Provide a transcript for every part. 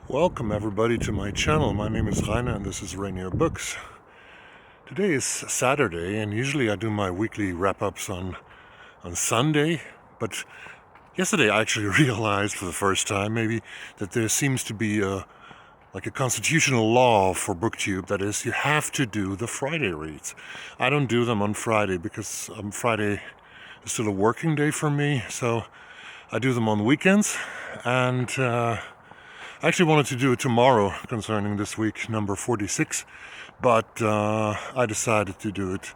Welcome everybody to my channel. My name is Rainer and this is Rainier Books. Today is Saturday and usually I do my weekly wrap-ups on Sunday, but yesterday I actually realized for the first time maybe that there seems to be a constitutional law for BookTube. That is, you have to do the Friday reads. I don't do them on Friday because Friday is still a working day for me, so I do them on weekends. And I actually wanted to do it tomorrow concerning this week, number 46, but I decided to do it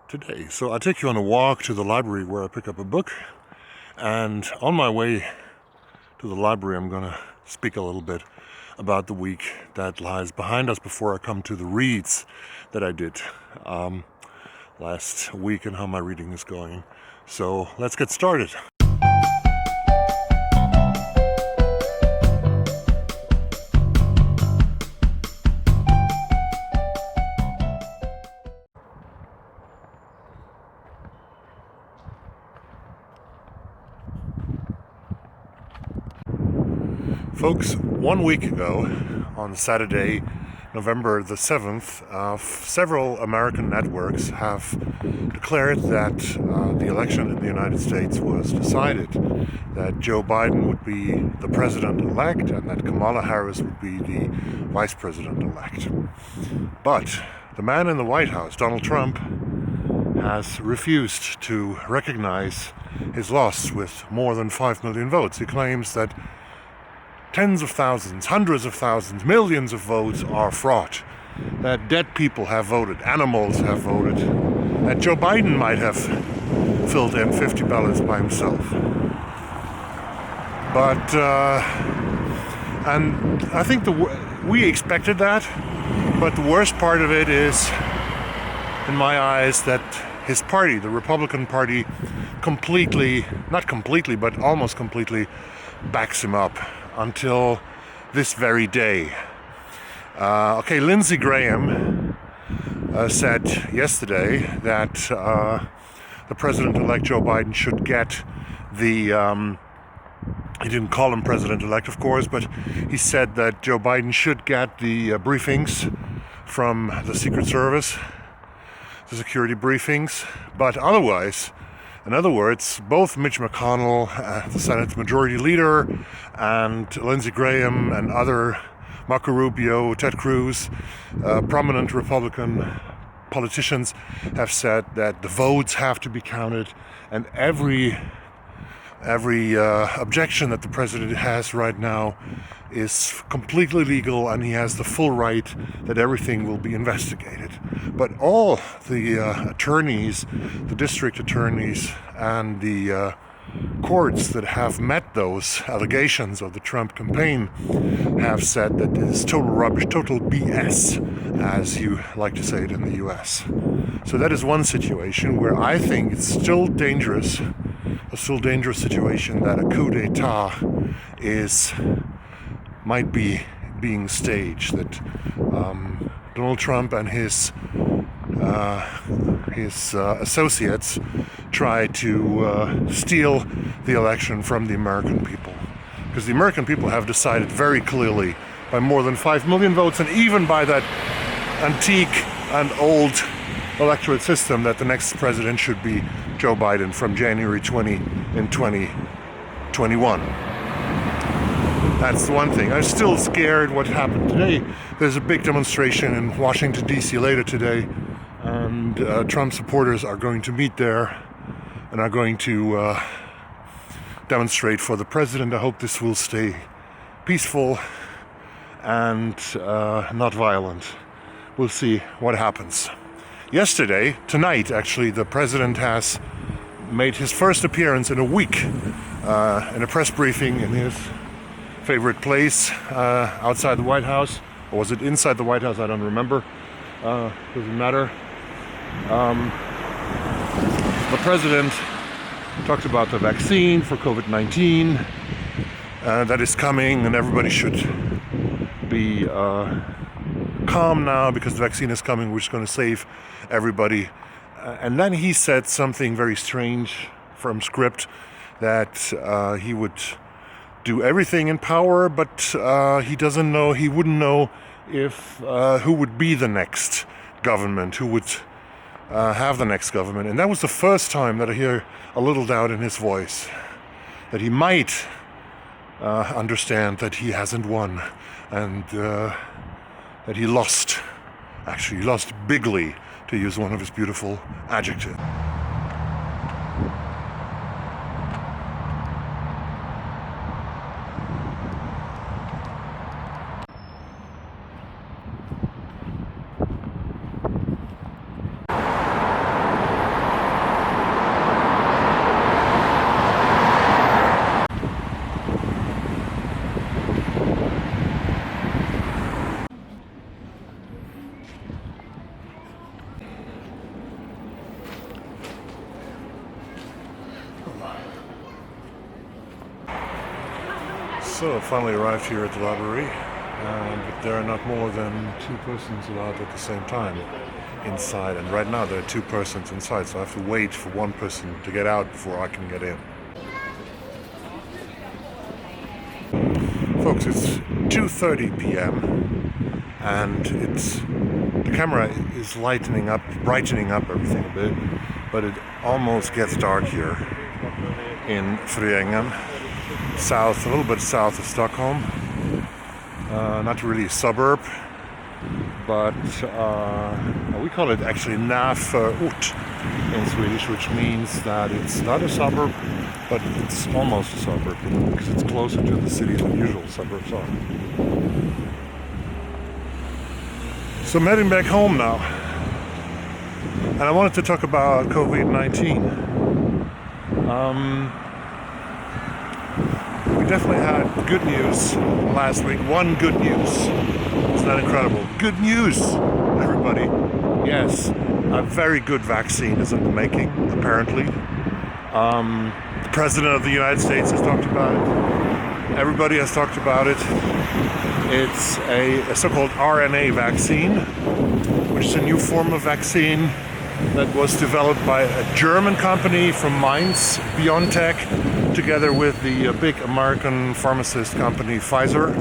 today. So I take you on a walk to the library where I pick up a book, and on my way to the library I'm going to speak a little bit about the week that lies behind us before I come to the reads that I did last week and how my reading is going. So let's get started. Folks, 1 week ago, on Saturday, November the 7th, several American networks have declared that the election in the United States was decided, that Joe Biden would be the president-elect and that Kamala Harris would be the vice president-elect. But the man in the White House, Donald Trump, has refused to recognize his loss with more than 5 million votes. He claims that tens of thousands, hundreds of thousands, millions of votes are fraud, that dead people have voted, animals have voted, that Joe Biden might have filled in 50 ballots by himself. But, and I think we expected that, but the worst part of it is, in my eyes, that his party, the Republican Party, not completely, but almost completely backs him up until this very day. Lindsey Graham said yesterday that the president-elect Joe Biden should get the he didn't call him president-elect, of course, but he said that Joe Biden should get the briefings from the Secret Service, the security briefings, but otherwise, in other words, both Mitch McConnell, the Senate Majority Leader, and Lindsey Graham and other, Marco Rubio, Ted Cruz, prominent Republican politicians have said that the votes have to be counted, and every objection that the president has right now is completely legal, and he has the full right that everything will be investigated. But all the attorneys, the district attorneys, and the courts that have met those allegations of the Trump campaign have said that it is total rubbish, total BS, as you like to say it in the US. So that is one situation where I think it's still dangerous, a still dangerous situation that a coup d'etat might be being staged, that Donald Trump and his associates try to steal the election from the American people. Because the American people have decided very clearly, by more than 5 million votes, and even by that antique and old electorate system, that the next president should be Joe Biden from January 20 in 2021. That's the one thing. I'm still scared what happened today. There's a big demonstration in Washington, D.C. later today, and Trump supporters are going to meet there and are going to demonstrate for the president. I hope this will stay peaceful and not violent. We'll see what happens. Tonight actually, the president has made his first appearance in a week in a press briefing in his favorite place outside the White House, or was it inside the White House? I don't remember. Doesn't matter. The president talked about the vaccine for COVID-19 that is coming, and everybody should be calm now because the vaccine is coming, which is going to save everybody. And then he said something very strange from script, that he would do everything in power, but he doesn't know, he wouldn't know if who would be the next government, who would have the next government. And that was the first time that I hear a little doubt in his voice, that he might understand that he hasn't won, and that he lost. Actually, he lost bigly, to use one of his beautiful adjectives. So, I finally arrived here at the library, but there are not more than 2 persons allowed at the same time inside, and right now there are 2 persons inside, so I have to wait for 1 person to get out before I can get in. Folks, it's 2:30 p.m. and the camera is brightening up everything a bit, but it almost gets dark here in Friängen. South, a little bit south of Stockholm. Not really a suburb, but we call it actually Närförort in Swedish, which means that it's not a suburb, but it's almost a suburb, because it's closer to the city than usual suburbs are. So I'm heading back home now, and I wanted to talk about COVID-19. We definitely had good news last week. One good news. Isn't that incredible? Good news, everybody. Yes, a very good vaccine is in the making, apparently. The President of the United States has talked about it. Everybody has talked about it. It's a so-called RNA vaccine, which is a new form of vaccine that was developed by a German company from Mainz, BioNTech, together with the big American pharmacist company Pfizer.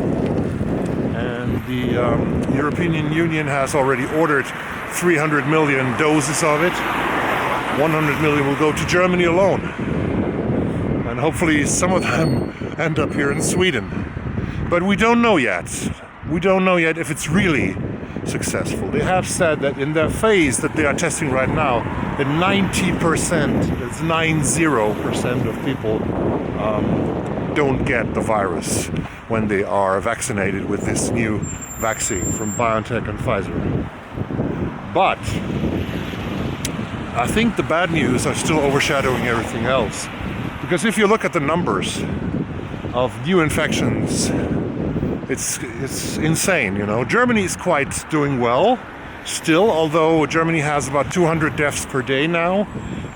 And the European Union has already ordered 300 million doses of it. 100 million will go to Germany alone. And hopefully some of them end up here in Sweden. But we don't know yet. We don't know yet if it's really successful. They have said that in their phase that they are testing right now, that 90%, that's 90% of people don't get the virus when they are vaccinated with this new vaccine from BioNTech and Pfizer. But I think the bad news are still overshadowing everything else. Because if you look at the numbers of new infections, it's insane, you know. Germany is quite doing well still, although Germany has about 200 deaths per day now,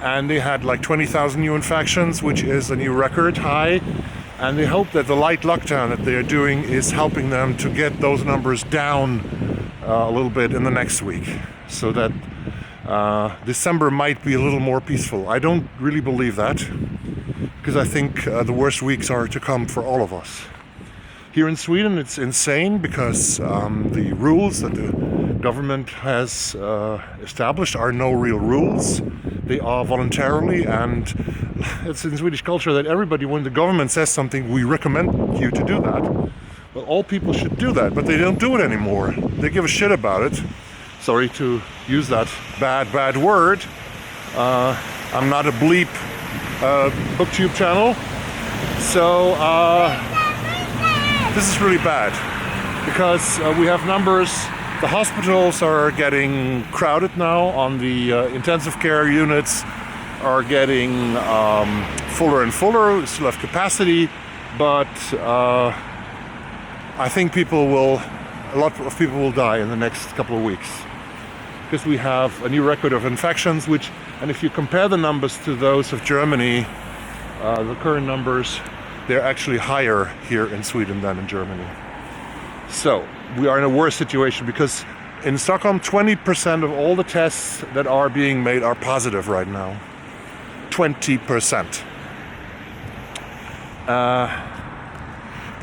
and they had like 20,000 new infections, which is a new record high, and they hope that the light lockdown that they are doing is helping them to get those numbers down a little bit in the next week, so that December might be a little more peaceful. I don't really believe that, because I think the worst weeks are to come for all of us. Here in Sweden, it's insane because the rules that the government has established are no real rules. They are voluntarily, and it's in Swedish culture that everybody, when the government says something, we recommend you to do that. Well, all people should do that, but they don't do it anymore. They give a shit about it. Sorry to use that bad word. I'm not a bleep booktube channel, so this is really bad, because we have numbers. The hospitals are getting crowded now, on the intensive care units are getting fuller and fuller. We still have capacity, but I think a lot of people will die in the next couple of weeks, because we have a new record of infections, and if you compare the numbers to those of Germany, the current numbers, they're actually higher here in Sweden than in Germany. So we are in a worse situation, because in Stockholm 20% of all the tests that are being made are positive right now. 20%.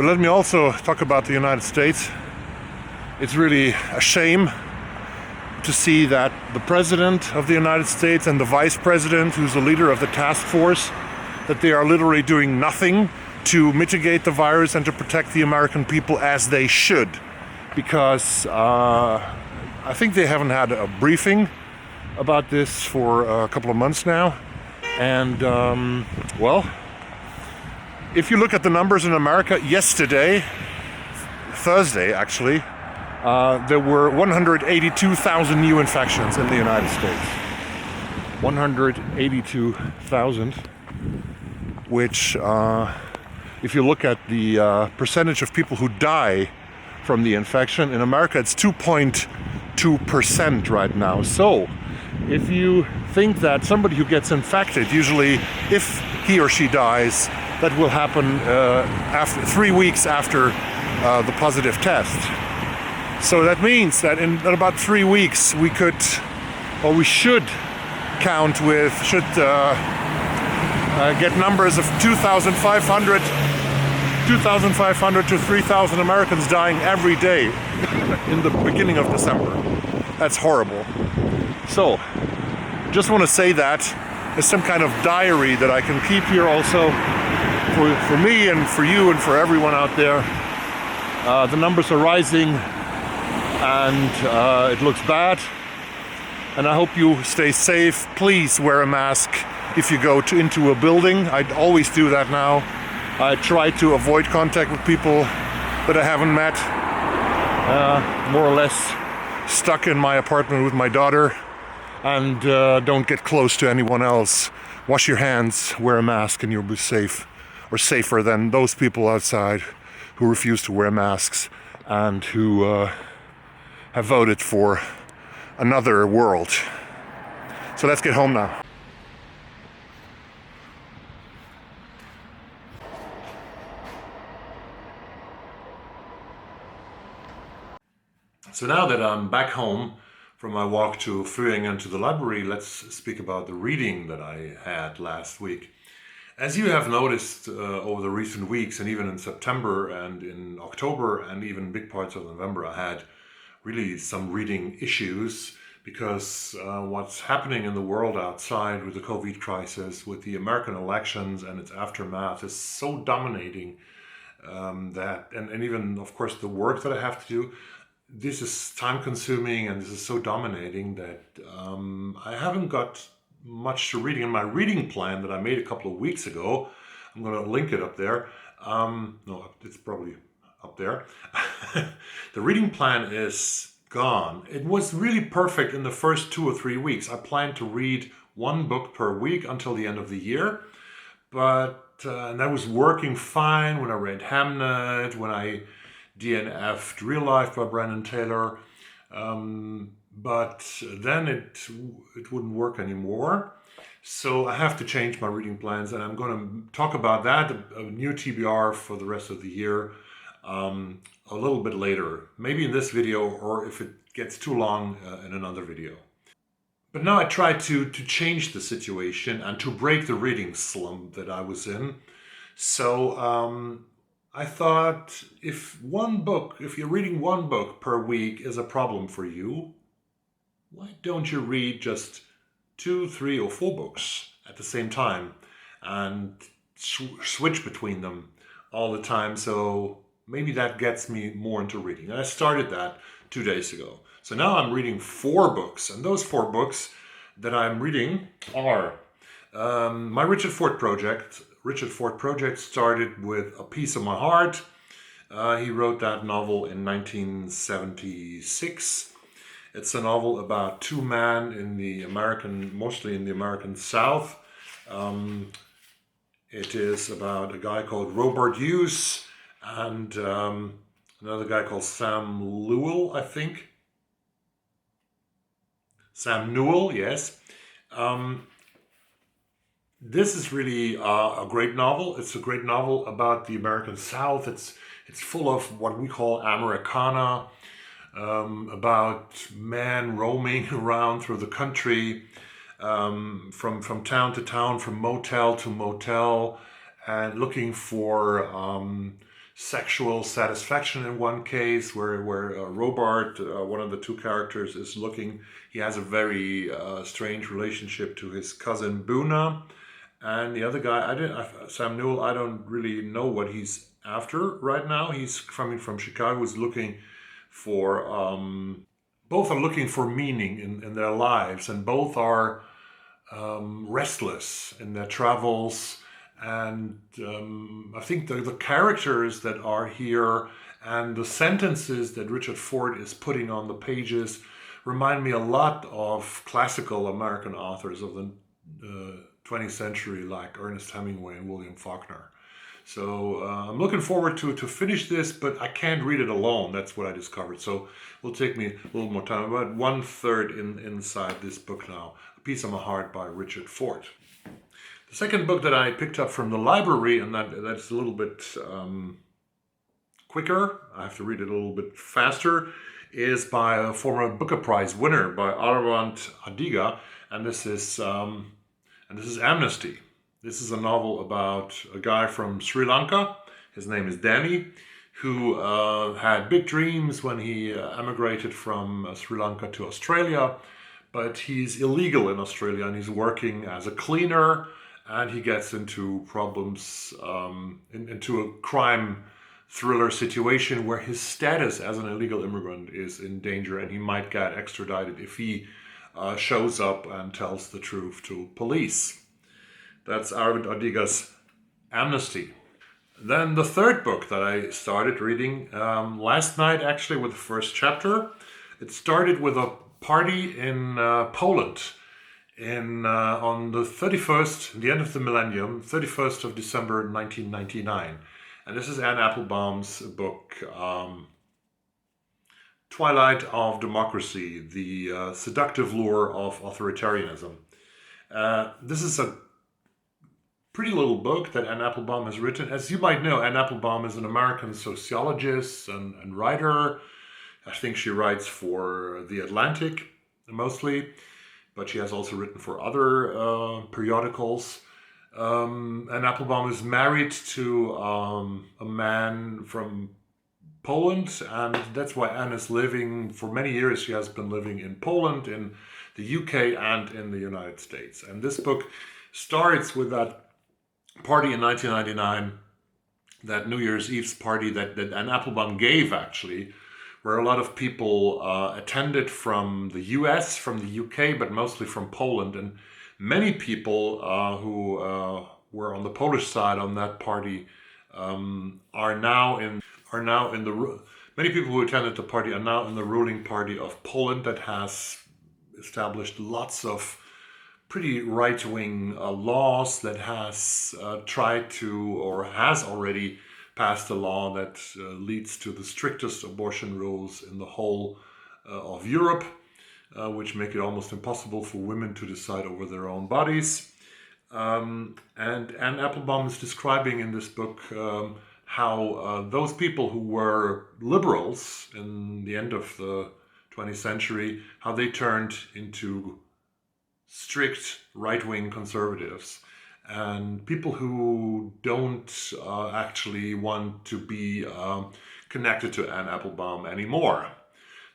But let me also talk about the United States. It's really a shame to see that the President of the United States and the Vice President, who's the leader of the task force, that they are literally doing nothing to mitigate the virus and to protect the American people as they should. Because I think they haven't had a briefing about this for a couple of months now. And well, if you look at the numbers in America, yesterday, Thursday actually, there were 182,000 new infections in the United States. 182,000, which, if you look at the percentage of people who die from the infection, in America it's 2.2% right now. So, if you think that somebody who gets infected, usually if he or she dies, that will happen after 3 weeks after the positive test. So that means that in about 3 weeks we could, or we should count with, get numbers of 2,500 to 3,000 Americans dying every day in the beginning of December. That's horrible. So, just want to say that as some kind of diary that I can keep here also for me and for you and for everyone out there. The numbers are rising and it looks bad. And I hope you stay safe. Please wear a mask if you go into a building. I always do that now. I try to avoid contact with people that I haven't met. More or less stuck in my apartment with my daughter. And don't get close to anyone else. Wash your hands, wear a mask, and you'll be safe, or safer than those people outside who refuse to wear masks and who have voted for another world. So let's get home now. So now that I'm back home from my walk to Führing and to the library, let's speak about the reading that I had last week. As you have noticed over the recent weeks, and even in September and in October and even big parts of November, I had really some reading issues because what's happening in the world outside with the COVID crisis, with the American elections and its aftermath is so dominating that, and even of course the work that I have to do, this is time consuming and this is so dominating that I haven't got much to reading. In my reading plan that I made a couple of weeks ago, I'm going to link it up there. No, it's probably up there. The reading plan is gone. It was really perfect in the first 2 or 3 weeks. I planned to read 1 book per week until the end of the year, but and that was working fine when I read Hamnet, when I DNF'd Real Life by Brandon Taylor, but then it wouldn't work anymore. So I have to change my reading plans, and I'm going to talk about that, a new TBR for the rest of the year, a little bit later, maybe in this video, or if it gets too long, in another video. But now I try to change the situation and to break the reading slump that I was in. So I thought if you're reading 1 book per week is a problem for you, why don't you read just 2, 3, or 4 books at the same time and switch between them all the time? So maybe that gets me more into reading. And I started that 2 days ago. So now I'm reading 4 books, and those 4 books that I'm reading are my Richard Ford project. Richard Ford project started with A Piece of My Heart. He wrote that novel in 1976. It's a novel about 2 men in the mostly in the American South. It is about a guy called Robert Hughes and another guy called Sam Newell, I think. Sam Newell, yes. This is really a great novel. It's a great novel about the American South. It's full of what we call Americana, about men roaming around through the country, from town to town, from motel to motel, and looking for sexual satisfaction in one case, where Robart, one of the two characters, is looking. He has a very strange relationship to his cousin Buna, and the other guy, Sam Newell. I don't really know what he's after right now. He's coming from Chicago. Is looking for. Both are looking for meaning in their lives, and both are restless in their travels. And I think the characters that are here and the sentences that Richard Ford is putting on the pages remind me a lot of classical American authors of the 20th century, like Ernest Hemingway and William Faulkner. So I'm looking forward to finish this, but I can't read it alone. That's what I discovered. So it will take me a little more time. About 1/3 inside this book now. A Piece of My Heart by Richard Ford. The second book that I picked up from the library, and that's a little bit quicker, I have to read it a little bit faster, is by a former Booker Prize winner, by Aravand Adiga, and this is Amnesty. This is a novel about a guy from Sri Lanka. His name is Danny, who had big dreams when he emigrated from Sri Lanka to Australia, but he's illegal in Australia and he's working as a cleaner, and he gets into problems, into a crime thriller situation where his status as an illegal immigrant is in danger, and he might get extradited if he shows up and tells the truth to police. That's Aravand Adiga's Amnesty. Then the third book that I started reading last night, actually, with the first chapter. It started with a party in Poland on the 31st, the end of the millennium, 31st of December 1999. And this is Anne Applebaum's book, Twilight of Democracy, the seductive lure of authoritarianism. This is a pretty little book that Anne Applebaum has written. As you might know, Anne Applebaum is an American sociologist and writer. I think she writes for The Atlantic mostly, but she has also written for other periodicals. Anne Applebaum is married to a man from Poland, and that's why Anne is living, for many years she has been living in Poland, in the UK, and in the United States. And this book starts with that party in 1999, that New Year's Eve's party that Anne Applebaum gave, actually, where a lot of people attended from the US, from the UK, but mostly from Poland. And many people who were on the Polish side on that party many people who attended the party are now in the ruling party of Poland, that has established lots of pretty right-wing laws, that has tried to, or has already passed a law that leads to the strictest abortion rules in the whole of Europe, which make it almost impossible for women to decide over their own bodies. And Anne Applebaum is describing in this book how those people who were liberals in the end of the 20th century, how they turned into strict right-wing conservatives, and people who don't actually want to be connected to Anne Applebaum anymore.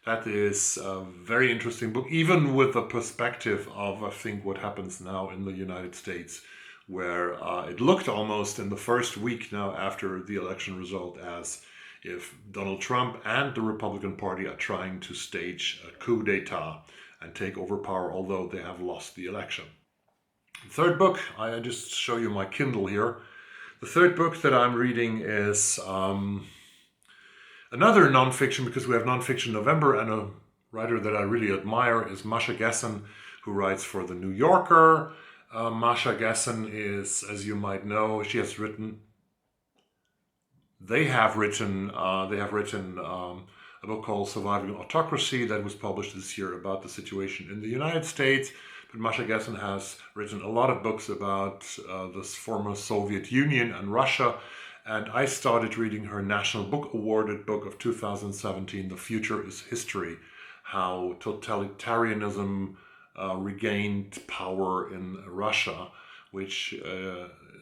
That is a very interesting book, even with the perspective of, I think, what happens now in the United States, where it looked almost in the first week now after the election result as if Donald Trump and the Republican Party are trying to stage a coup d'etat and take over power, although they have lost the election. The third book, I just show you my Kindle here. The third book that I'm reading is another nonfiction, because we have Nonfiction November, and a writer that I really admire is Masha Gessen, who writes for The New Yorker. Masha Gessen is, as you might know, they have written a book called Surviving Autocracy that was published this year about the situation in the United States. But Masha Gessen has written a lot of books about the former Soviet Union and Russia. And I started reading her National Book Awarded book of 2017, The Future is History, how totalitarianism regained power in Russia, which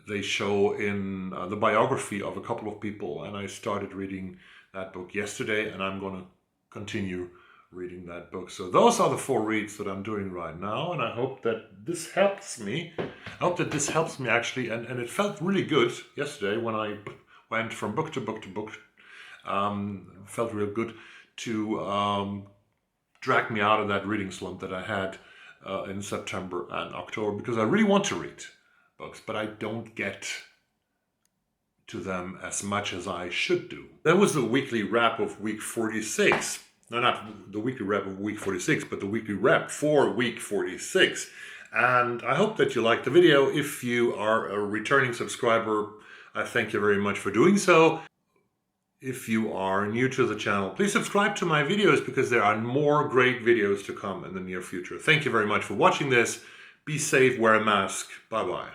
they show in the biography of a couple of people, and I started reading that book yesterday, and I'm going to continue reading that book. So those are the 4 reads that I'm doing right now, and I hope that this helps me. I hope that this helps me actually, and it felt really good yesterday when I went from book to book to book. Felt real good to drag me out of that reading slump that I had in September and October, because I really want to read books, but I don't get to them as much as I should do. That was the weekly wrap of week 46. No, not the weekly wrap of week 46, but the weekly wrap for week 46. And I hope that you liked the video. If you are a returning subscriber, I thank you very much for doing so. If you are new to the channel, please subscribe to my videos, because there are more great videos to come in the near future. Thank you very much for watching this. Be safe, wear a mask. Bye-bye.